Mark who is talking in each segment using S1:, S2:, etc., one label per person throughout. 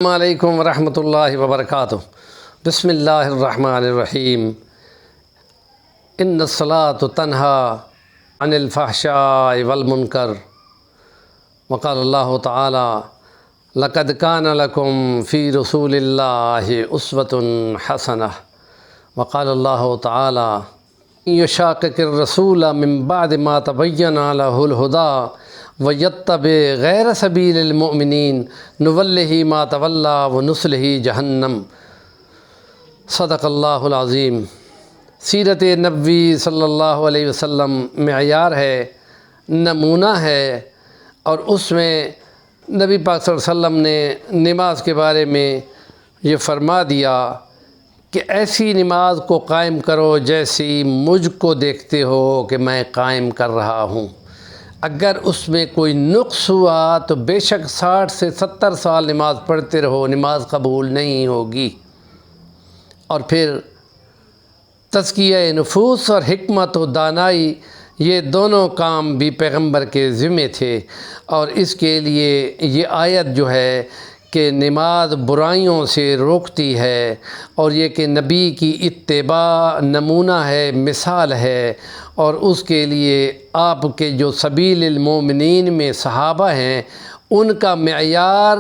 S1: السلام علیکم ورحمۃ اللہ وبرکاتہ۔ بسم اللہ الرحمن الرحیم۔ ان الصلاۃ تنہی عن الفحشاء والمنکر، وقال اللہ تعالی لقد کان لکم فی رسول اللہ اسوۃ حسنہ، وقال اللہ تعالی یشاقق الرسول من بعد ما تبین لہ الہدی وَيَتَّبِعْ غَيْرَ سَبِيلِ الْمُؤْمِنِينَ نُوَلِّهِ مَا تَوَلَّى وَنُصْلِهِ جَهَنَّمَ۔ صدق اللہ العظیم۔ سیرت نبوی صلی اللہ علیہ وسلم معیار ہے، نمونہ ہے، اور اس میں نبی پاک صلی اللہ علیہ وسلم نے نماز کے بارے میں یہ فرما دیا کہ ایسی نماز کو قائم کرو جیسی مجھ کو دیکھتے ہو کہ میں قائم کر رہا ہوں۔ اگر اس میں کوئی نقص ہوا تو بے شک 60 سے 70 سال نماز پڑھتے رہو، نماز قبول نہیں ہوگی۔ اور پھر تزکیہ نفوس اور حکمت و دانائی، یہ دونوں کام بھی پیغمبر کے ذمے تھے، اور اس کے لیے یہ آیت جو ہے کہ نماز برائیوں سے روکتی ہے، اور یہ کہ نبی کی اتباع نمونہ ہے، مثال ہے، اور اس کے لیے آپ کے جو سبیل المومنین میں صحابہ ہیں ان کا معیار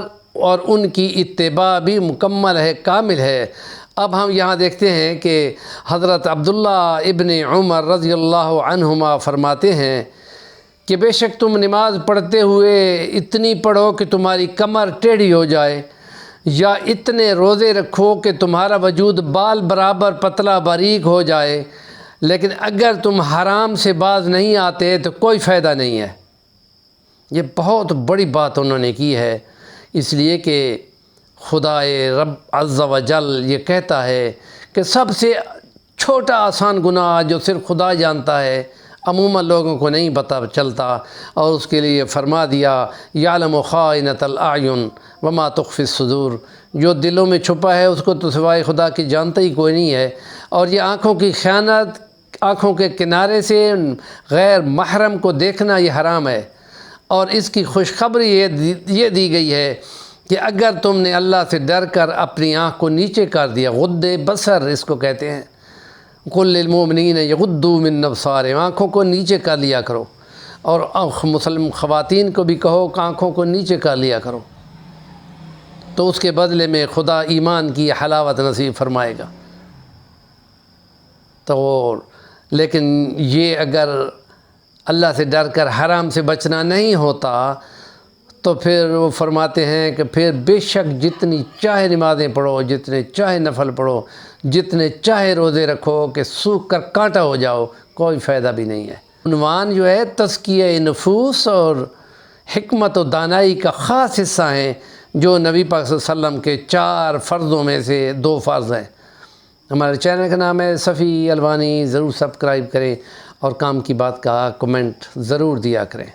S1: اور ان کی اتباع بھی مکمل ہے، کامل ہے۔ اب ہم یہاں دیکھتے ہیں کہ حضرت عبداللہ ابن عمر رضی اللہ عنہما فرماتے ہیں کہ بے شک تم نماز پڑھتے ہوئے اتنی پڑھو کہ تمہاری کمر ٹیڑھی ہو جائے، یا اتنے روزے رکھو کہ تمہارا وجود بال برابر پتلا باریک ہو جائے، لیکن اگر تم حرام سے باز نہیں آتے تو کوئی فائدہ نہیں ہے۔ یہ بہت بڑی بات انہوں نے کی ہے، اس لیے کہ خدائے رب عز و جل یہ کہتا ہے کہ سب سے چھوٹا آسان گناہ جو صرف خدا جانتا ہے، عموماً لوگوں کو نہیں پتہ چلتا، اور اس کے لیے فرما دیا یعلم خائنۃ الاعین وما تخفی الصدور، جو دلوں میں چھپا ہے اس کو تو سوائے خدا کی جانتا ہی کوئی نہیں ہے۔ اور یہ آنکھوں کی خیانت، آنکھوں کے کنارے سے غیر محرم کو دیکھنا یہ حرام ہے، اور اس کی خوشخبری یہ دی گئی ہے کہ اگر تم نے اللہ سے ڈر کر اپنی آنکھ کو نیچے کر دیا، غض بصر اس کو کہتے ہیں، قل للمؤمنین یغضوا من ابصارہم، آنکھوں کو نیچے کر لیا کرو، اور مسلم خواتین کو بھی کہو کہ آنکھوں کو نیچے کر لیا کرو، تو اس کے بدلے میں خدا ایمان کی حلاوت نصیب فرمائے گا۔ تو لیکن یہ اگر اللہ سے ڈر کر حرام سے بچنا نہیں ہوتا تو پھر وہ فرماتے ہیں کہ پھر بے شک جتنی چاہے نمازیں پڑھو، جتنے چاہے نفل پڑھو، جتنے چاہے روزے رکھو کہ سوکھ کر کانٹا ہو جاؤ، کوئی فائدہ بھی نہیں ہے۔ عنوان جو ہے تزکیہ نفوس اور حکمت و دانائی کا خاص حصہ ہیں، جو نبی پاک صلی اللہ علیہ وسلم کے 4 فرضوں میں سے 2 فرض ہیں۔ ہمارے چینل کا نام ہے صفی الوانی، ضرور سبسکرائب کریں اور کام کی بات کا کمنٹ ضرور دیا کریں۔